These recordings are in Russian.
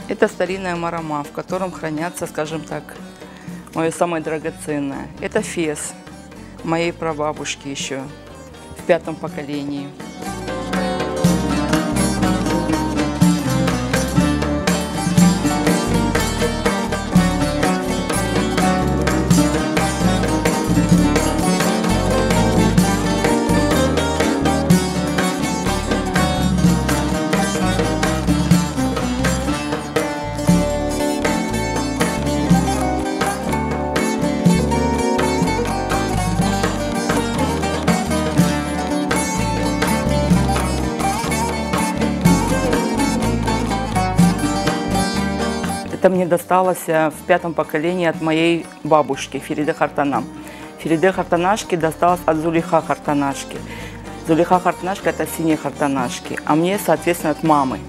Это старинная марама, в котором хранятся, скажем так, мое самое драгоценное. Это фес моей прабабушки еще в 5-м поколении. Это мне досталось в 5-м поколении от моей бабушки Фериде Хартана. Фериде Хартанашки досталось от Зулейха Хартанашки. Зулейха Хартанашка – это синие Хартанашки, а мне, соответственно, от мамы,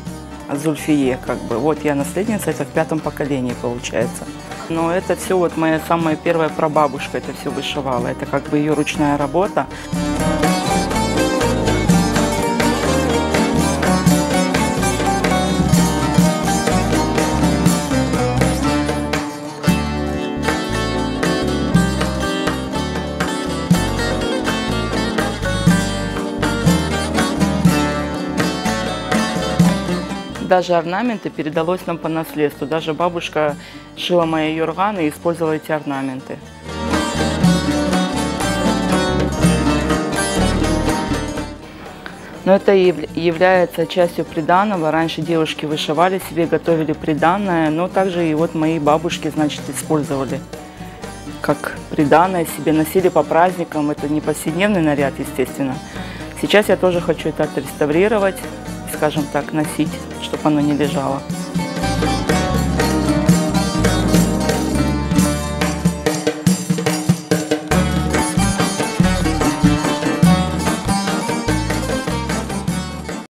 от Зульфие, как бы. Вот я наследница, это в 5-м поколении получается. Но это все вот моя самая первая прабабушка, это все вышивала, это как бы ее ручная работа. Даже орнаменты передалось нам по наследству. Даже бабушка шила мои юрганы и использовала эти орнаменты. Но это является частью приданого. Раньше девушки вышивали себе, готовили приданое, но также и вот мои бабушки, значит, использовали как приданое себе, носили по праздникам. Это не повседневный наряд, естественно. Сейчас я тоже хочу это отреставрировать, скажем так, носить, чтобы оно не лежало.